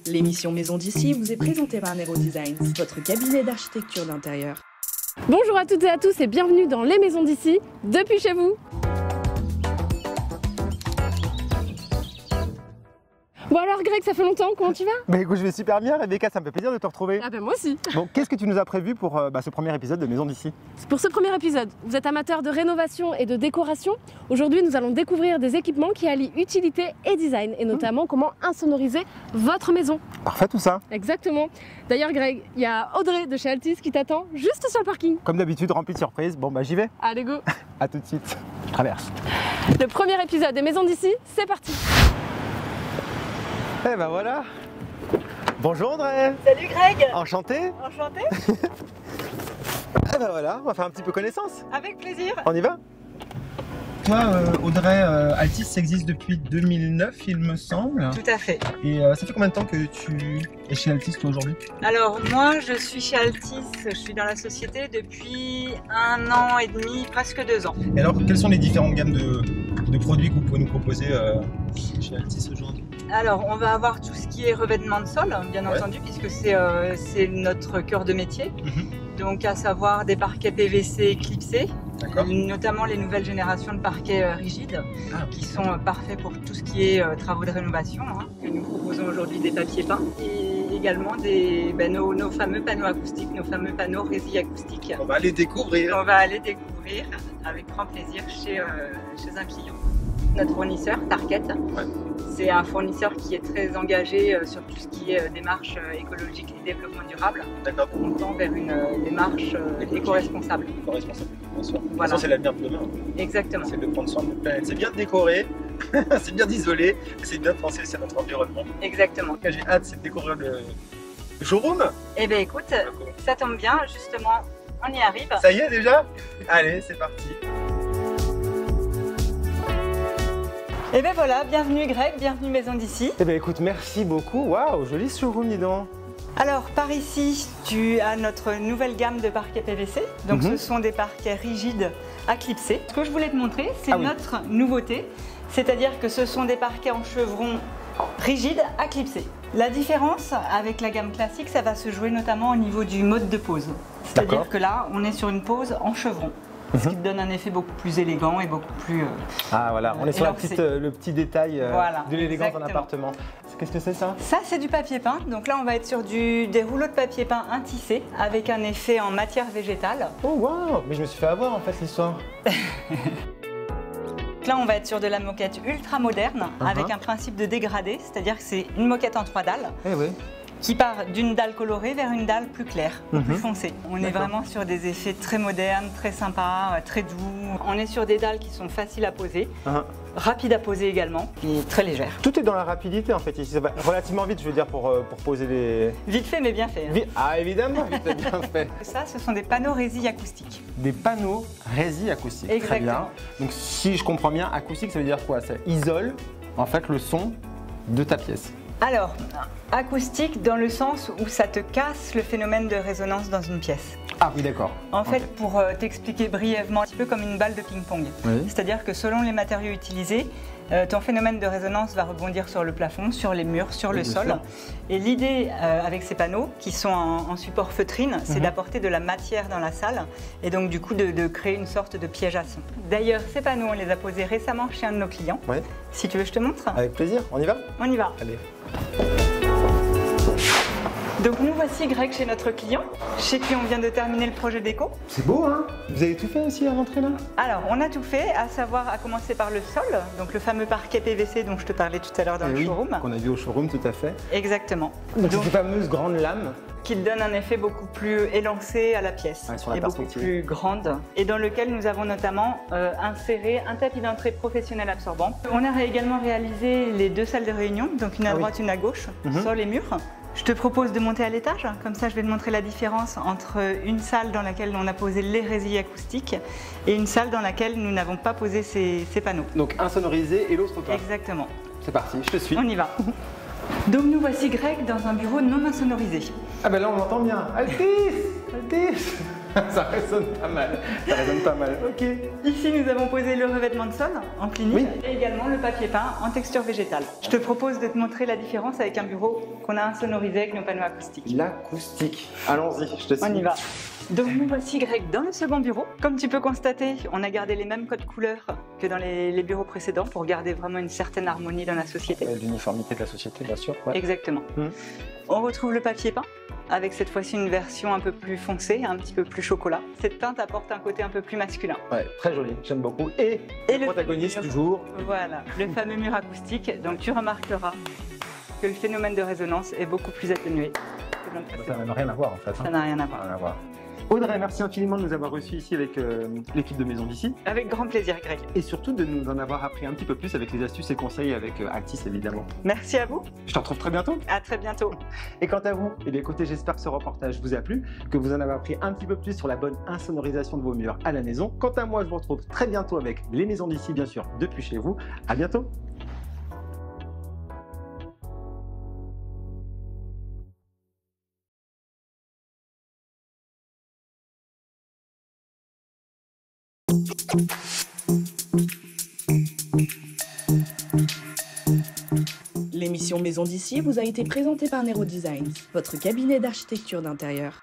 L'émission Maison d'ici vous est présentée par Nero Designs, votre cabinet d'architecture d'intérieur. Bonjour à toutes et à tous et bienvenue dans Les Maisons d'ici, depuis chez vous. Bon alors Greg, ça fait longtemps, comment tu vas? Bah écoute, je vais super bien Rebecca, ça me fait plaisir de te retrouver. Ah bah moi aussi. Bon, qu'est-ce que tu nous as prévu pour ce premier épisode de Maison d'ici? Pour ce premier épisode, vous êtes amateur de rénovation et de décoration. Aujourd'hui, nous allons découvrir des équipements qui allient utilité et design, et notamment comment insonoriser votre maison. Parfait tout ça. Exactement. D'ailleurs Greg, il y a Audrey de chez Altis qui t'attend juste sur le parking. Comme d'habitude, rempli de surprises. Bon bah j'y vais. Allez go. À tout de suite. Je traverse. Le premier épisode des Maisons d'ici, c'est parti. Eh ben voilà. Bonjour Audrey. Salut Greg. Enchanté. Enchanté. Eh ben voilà, on va faire un petit peu connaissance. Avec plaisir. On y va? Toi Audrey, Altis existe depuis 2009 il me semble. Tout à fait. Et ça fait combien de temps que tu es chez Altis toi aujourd'hui? Alors moi je suis chez Altis, je suis dans la société depuis 1 an et demi, presque 2 ans. Et alors quelles sont les différentes gammes de produits que vous pouvez nous proposer chez Altis aujourd'hui? Alors on va avoir tout ce qui est revêtement de sol, bien entendu, puisque c'est notre cœur de métier. Donc à savoir des parquets PVC clipsés, notamment les nouvelles générations de parquets rigides, qui sont parfaits pour tout ce qui est travaux de rénovation. Que nous proposons aujourd'hui des papiers peints et également nos fameux panneaux acoustiques, nos fameux panneaux résille acoustiques. On va aller découvrir. On va aller découvrir avec grand plaisir chez un client. Notre fournisseur, Target, c'est un fournisseur qui est très engagé sur tout ce qui est démarche écologique et développement durable. D'accord. On tend vers une démarche éco-responsable. Éco-responsable, bien sûr. Voilà. Ça, c'est l'avenir de demain. Exactement. C'est de prendre soin de notre planète. C'est bien de décorer, c'est bien d'isoler, c'est bien de penser à notre environnement. Exactement. J'ai hâte, c'est de découvrir le showroom. Eh bien écoute, ça tombe bien, justement, on y arrive. Ça y est déjà? Allez, c'est parti. Et bien voilà, bienvenue Greg, bienvenue Maison d'ici. Eh bien écoute, merci beaucoup. Waouh, joli showroom, dis donc. Alors par ici, tu as notre nouvelle gamme de parquets PVC. Donc ce sont des parquets rigides à clipser. Ce que je voulais te montrer, c'est notre nouveauté. C'est-à-dire que ce sont des parquets en chevron rigides à clipser. La différence avec la gamme classique, ça va se jouer notamment au niveau du mode de pose. C'est-à-dire que là, on est sur une pose en chevron. Ce qui te donne un effet beaucoup plus élégant et beaucoup plus Ah voilà, on est sur le petit détail de l'élégance d'un appartement. Qu'est-ce que c'est ça? Ça c'est du papier peint, donc là on va être sur des rouleaux de papier peint intissés avec un effet en matière végétale. Oh waouh, mais je me suis fait avoir en fait l'histoire. Là on va être sur de la moquette ultra moderne avec un principe de dégradé, c'est-à-dire que c'est une moquette en 3 dalles. Qui part d'une dalle colorée vers une dalle plus claire, plus foncée. On est vraiment sur des effets très modernes, très sympas, très doux. On est sur des dalles qui sont faciles à poser, rapides à poser également, et très légères. Tout est dans la rapidité en fait ici, ça va relativement vite je veux dire pour poser les... Vite fait mais bien fait. Ah évidemment, vite et bien fait. Ça ce sont des panneaux résille acoustiques. Des panneaux résille acoustiques, très bien. Donc si je comprends bien, acoustique ça veut dire quoi? Ça isole en fait le son de ta pièce. Alors, acoustique dans le sens où ça te casse le phénomène de résonance dans une pièce. Ah oui, d'accord. En fait, pour t'expliquer brièvement, un petit peu comme une balle de ping-pong. C'est-à-dire que selon les matériaux utilisés, ton phénomène de résonance va rebondir sur le plafond, sur les murs, sur le sol. Et l'idée avec ces panneaux, qui sont en support feutrine, c'est d'apporter de la matière dans la salle et donc du coup de créer une sorte de piège à son. D'ailleurs, ces panneaux, on les a posés récemment chez un de nos clients. Si tu veux, je te montre. Avec plaisir, on y va? On y va. Allez. Donc nous voici Greg chez notre client, chez qui on vient de terminer le projet déco. C'est beau hein? Vous avez tout fait aussi à l'entrée là? Alors on a tout fait, à savoir à commencer par le sol, donc le fameux parquet PVC dont je te parlais tout à l'heure dans le showroom. Qu'on a vu au showroom tout à fait. Exactement. Donc ces fameuses grandes lames. Qui donne un effet beaucoup plus élancé à la pièce et beaucoup plus grande, et dans lequel nous avons notamment inséré un tapis d'entrée professionnel absorbant. On a également réalisé les 2 salles de réunion, donc une à droite, une à gauche, sol et mur. Je te propose de monter à l'étage, comme ça je vais te montrer la différence entre une salle dans laquelle on a posé les résilles acoustiques et une salle dans laquelle nous n'avons pas posé ces panneaux. Donc un sonorisé et l'autre pas. Exactement. C'est parti, je te suis. On y va. Donc nous voici Greg dans un bureau non insonorisé. Ah ben là on l'entend bien. Altis! Altis! Ça résonne pas mal. Ça résonne pas mal. Ok. Ici, nous avons posé le revêtement de sol en clinique et également le papier peint en texture végétale. Je te propose de te montrer la différence avec un bureau qu'on a insonorisé avec nos panneaux acoustiques. L'acoustique. Allons-y, je te suis. On y va. Donc nous voici, Greg, dans le second bureau. Comme tu peux constater, on a gardé les mêmes codes couleurs que dans les bureaux précédents pour garder vraiment une certaine harmonie dans la société. L'uniformité de la société, bien sûr. Ouais. Exactement. On retrouve le papier peint avec cette fois-ci une version un peu plus foncée, un petit peu plus chocolat. Cette teinte apporte un côté un peu plus masculin. Ouais, très joli, j'aime beaucoup. Et le protagoniste toujours. Voilà, le fameux mur acoustique. Donc tu remarqueras que le phénomène de résonance est beaucoup plus atténué que dans le précédent. Ça n'a rien à voir en fait. Ça n'a rien à voir. Rien à voir. Audrey, merci infiniment de nous avoir reçus ici avec l'équipe de Maison d'ici. Avec grand plaisir, Greg. Et surtout de nous en avoir appris un petit peu plus avec les astuces et conseils avec Altis, évidemment. Merci à vous. Je te retrouve très bientôt. À très bientôt. Et quant à vous, eh bien, écoutez, j'espère que ce reportage vous a plu, que vous en avez appris un petit peu plus sur la bonne insonorisation de vos murs à la maison. Quant à moi, je vous retrouve très bientôt avec les Maisons d'ici, bien sûr, depuis chez vous. À bientôt. L'émission Maison d'ici vous a été présentée par Nero Designs, votre cabinet d'architecture d'intérieur.